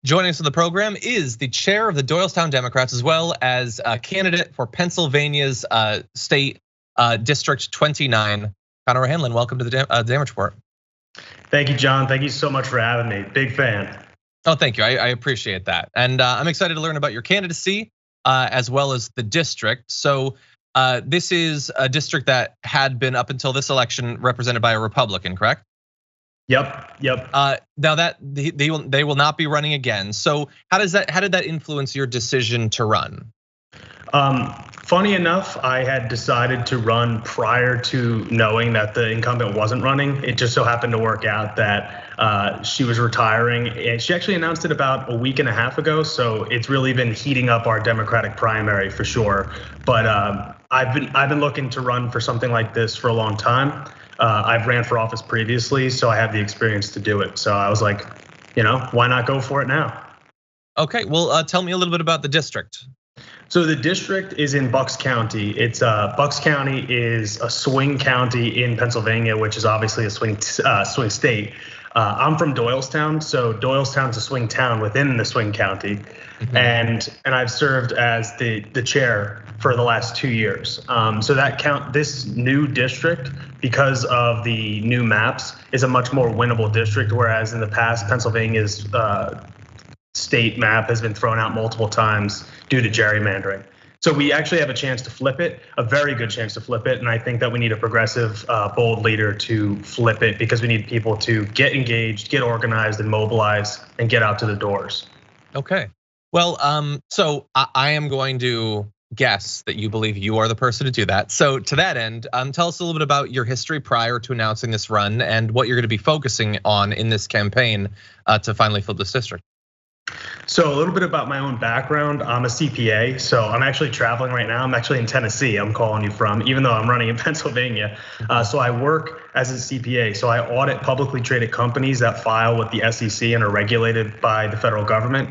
Joining us on the program is the chair of the Doylestown Democrats, as well as a candidate for Pennsylvania's state District 29, Conor O'Hanlon. Welcome to the Damage Report. Thank you, John. Thank you so much for having me. Big fan. Oh, thank you. I appreciate that. And I'm excited to learn about your candidacy as well as the district. So this is a district that had been up until this election represented by a Republican, correct? Yep. Now that they will not be running again. So how did that influence your decision to run? Funny enough, I had decided to run prior to knowing that the incumbent wasn't running. It just so happened to work out that she was retiring, and she actually announced it about a week and a half ago. So it's really been heating up our Democratic primary for sure. But I've been looking to run for something like this for a long time. I've ran for office previously, so I have the experience to do it. So I was like, why not go for it now? Okay, well, tell me a little bit about the district. So the district is in Bucks County. Bucks County is a swing county in Pennsylvania, which is obviously a swing state. I'm from Doylestown, so Doylestown's a swing town within the swing county, mm-hmm. and I've served as the chair for the last 2 years. So this new district, because of the new maps, is a much more winnable district, whereas in the past Pennsylvania's state map has been thrown out multiple times due to gerrymandering. So we actually have a chance to flip it, a very good chance to flip it. And I think that we need a progressive, bold leader to flip it, because we need people to get engaged, get organized and mobilize and get out to the doors. Okay, well, so I am going to guess that you believe you are the person to do that. So to that end, tell us a little bit about your history prior to announcing this run and what you're gonna be focusing on in this campaign to finally flip this district. So a little bit about my own background. I'm a CPA, so I'm actually traveling right now. I'm actually in Tennessee, I'm calling you from, even though I'm running in Pennsylvania. So I work as a CPA, so I audit publicly traded companies that file with the SEC and are regulated by the federal government.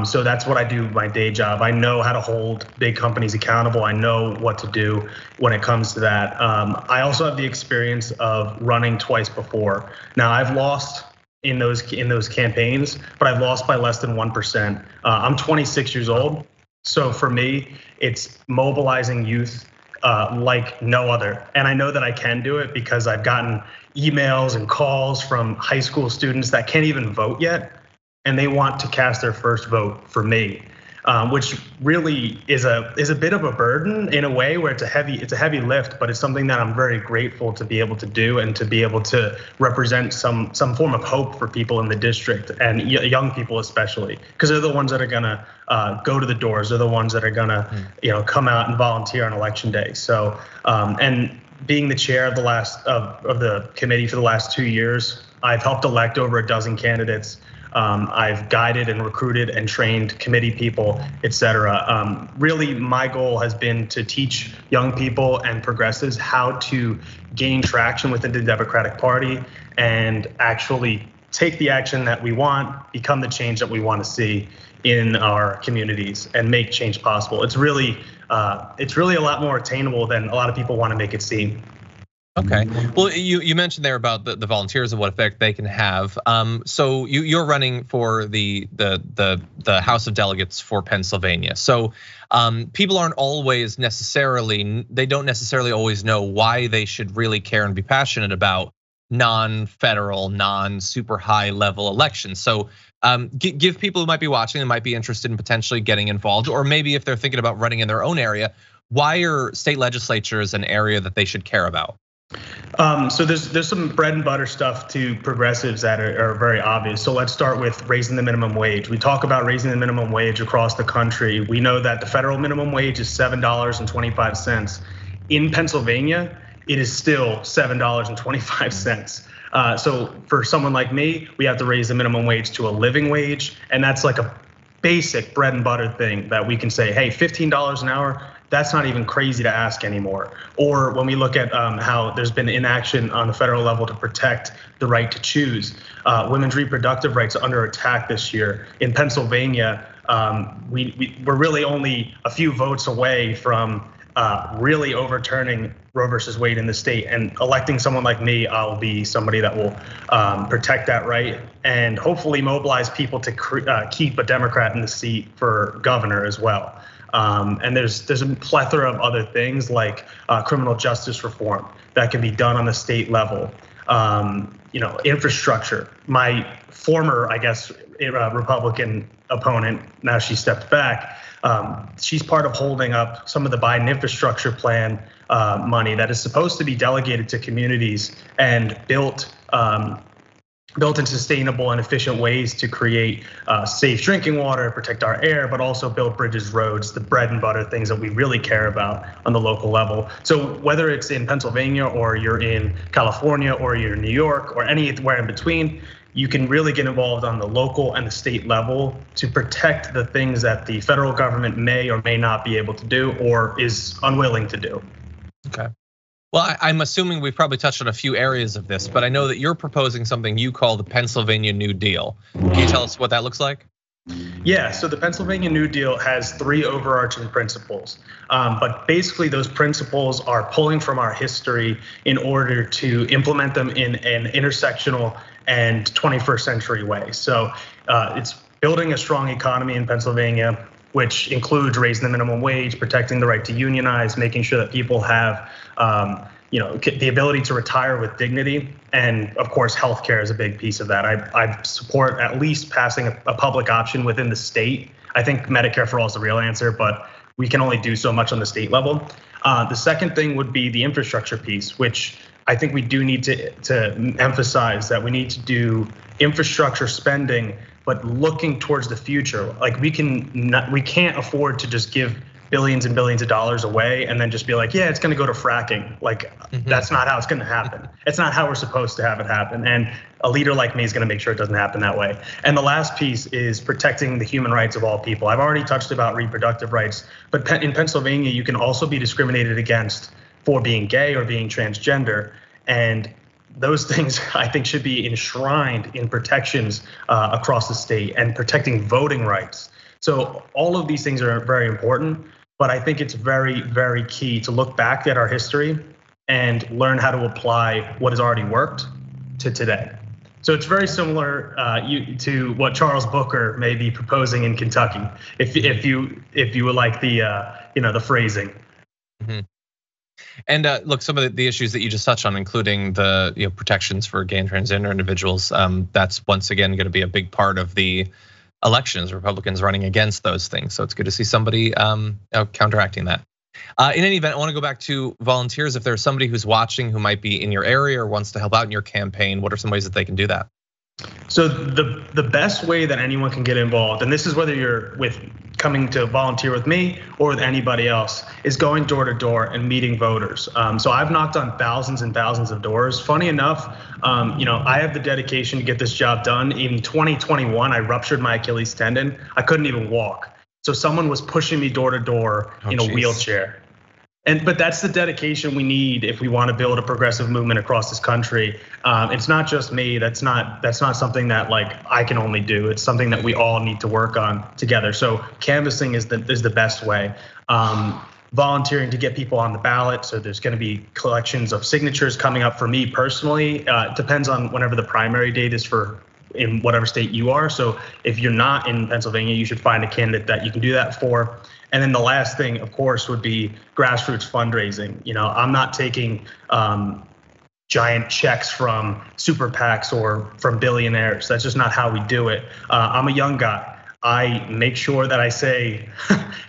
So that's what I do my day job. I know how to hold big companies accountable. I know what to do when it comes to that. I also have the experience of running twice before. Now I've lost in those campaigns, but I've lost by less than 1%. I'm 26 years old, so for me, it's mobilizing youth like no other. And I know that I can do it because I've gotten emails and calls from high school students that can't even vote yet, and they want to cast their first vote for me, which really is a bit of a burden in a way where it's a heavy lift, but it's something that I'm very grateful to be able to do and to be able to represent some form of hope for people in the district and young people especially, because they're the ones that are gonna go to the doors. They're the ones that are gonna come out and volunteer on election day. So and being the chair of the committee for the last 2 years, I've helped elect over a dozen candidates. I've guided and recruited and trained committee people, et cetera. Really, my goal has been to teach young people and progressives how to gain traction within the Democratic Party and actually take the action that we want, become the change that we want to see in our communities and make change possible. It's really a lot more attainable than a lot of people want to make it seem. Okay, well, you mentioned there about the volunteers and what effect they can have. So you're running for the House of Delegates for Pennsylvania. So people aren't always they don't necessarily always know why they should really care and be passionate about non-federal, non-super high level elections. So give people who might be watching and might be interested in potentially getting involved, or maybe if they're thinking about running in their own area, why are state legislatures an area that they should care about? So there's some bread and butter stuff to progressives that are very obvious. So let's start with raising the minimum wage. We talk about raising the minimum wage across the country. We know that the federal minimum wage is $7.25. In Pennsylvania, it is still $7.25. So for someone like me, we have to raise the minimum wage to a living wage, and that's like a basic bread and butter thing that we can say, hey, $15 an hour. That's not even crazy to ask anymore. Or when we look at how there's been inaction on the federal level to protect the right to choose, women's reproductive rights are under attack this year. In Pennsylvania, we're really only a few votes away from really overturning Roe versus Wade in the state, and electing someone like me, I'll be somebody that will protect that right and hopefully mobilize people to keep a Democrat in the seat for governor as well. And there's a plethora of other things like criminal justice reform that can be done on the state level. Infrastructure. My former, I guess, Republican opponent, now she stepped back. She's part of holding up some of the Biden infrastructure plan money that is supposed to be delegated to communities and built in sustainable and efficient ways to create safe drinking water, protect our air, but also build bridges, roads, the bread and butter things that we really care about on the local level. So whether it's in Pennsylvania or you're in California or you're in New York or anywhere in between, you can really get involved on the local and the state level to protect the things that the federal government may or may not be able to do or is unwilling to do. Okay. Well, I'm assuming we've probably touched on a few areas of this, but I know that you're proposing something you call the Pennsylvania New Deal. Can you tell us what that looks like? Yeah, so the Pennsylvania New Deal has 3 overarching principles, but basically those principles are pulling from our history in order to implement them in an intersectional and 21st century way. So it's building a strong economy in Pennsylvania, which includes raising the minimum wage, protecting the right to unionize, making sure that people have the ability to retire with dignity. And of course, healthcare is a big piece of that. I support at least passing a public option within the state. I think Medicare for all is the real answer, but we can only do so much on the state level. The second thing would be the infrastructure piece, which I think we do need to emphasize that we need to do infrastructure spending, but looking towards the future. Like we can't afford to just give billions and billions of dollars away and then just be like, yeah, it's gonna go to fracking. Like that's not how it's gonna happen. It's not how we're supposed to have it happen. And a leader like me is gonna make sure it doesn't happen that way. And the last piece is protecting the human rights of all people. I've already touched about reproductive rights, but in Pennsylvania, you can also be discriminated against for being gay or being transgender. And those things I think should be enshrined in protections across the state and protecting voting rights. So all of these things are very important, but I think it's very, very key to look back at our history and learn how to apply what has already worked to today. So it's very similar to what Charles Booker may be proposing in Kentucky, if you would like the phrasing. Mm-hmm. And look, some of the issues that you just touched on, including the protections for gay and transgender individuals, that's once again going to be a big part of the elections. Republicans running against those things, so it's good to see somebody counteracting that. In any event, I want to go back to volunteers. If there's somebody who's watching who might be in your area or wants to help out in your campaign, what are some ways that they can do that? So the best way that anyone can get involved, and this is whether you're coming to volunteer with me or with anybody else, is going door to door and meeting voters. So I've knocked on thousands and thousands of doors. Funny enough, I have the dedication to get this job done. In 2021, I ruptured my Achilles tendon. I couldn't even walk. So someone was pushing me door to door in a wheelchair. But that's the dedication we need if we want to build a progressive movement across this country. It's not just me. That's not something that I can only do. It's something that we all need to work on together. So canvassing is the best way. Volunteering to get people on the ballot. So there's going to be collections of signatures coming up for me personally. It depends on whenever the primary date is in whatever state you are. So if you're not in Pennsylvania, you should find a candidate that you can do that for. And then the last thing, of course, would be grassroots fundraising. I'm not taking giant checks from super PACs or from billionaires. That's just not how we do it. I'm a young guy. I make sure that I say,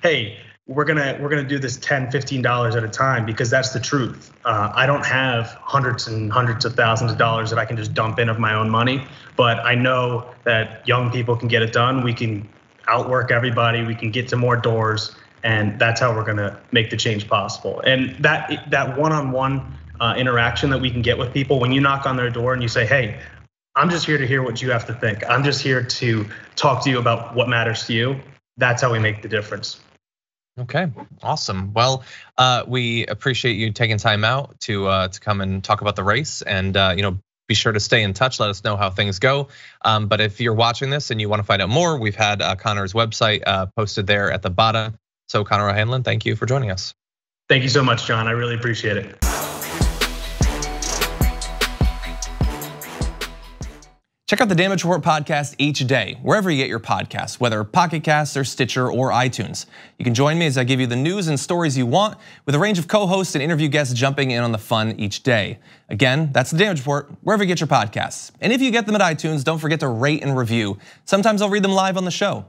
hey, we're gonna do this $10, $15 at a time, because that's the truth. I don't have hundreds and hundreds of thousands of dollars that I can just dump in of my own money, but I know that young people can get it done. We can outwork everybody. We can get to more doors, and that's how we're gonna make the change possible. And that one-on-one interaction that we can get with people, when you knock on their door and you say, hey, I'm just here to hear what you have to think. I'm just here to talk to you about what matters to you. That's how we make the difference. Okay, awesome. Well, we appreciate you taking time out to come and talk about the race, and be sure to stay in touch. Let us know how things go. But if you're watching this and you want to find out more, we've had Connor's website posted there at the bottom. So Connor O'Hanlon, thank you for joining us. Thank you so much, John. I really appreciate it. Check out the Damage Report podcast each day, wherever you get your podcasts, whether Pocket Casts or Stitcher or iTunes. You can join me as I give you the news and stories you want, with a range of co-hosts and interview guests jumping in on the fun each day. Again, that's the Damage Report, wherever you get your podcasts. And if you get them at iTunes, don't forget to rate and review. Sometimes I'll read them live on the show.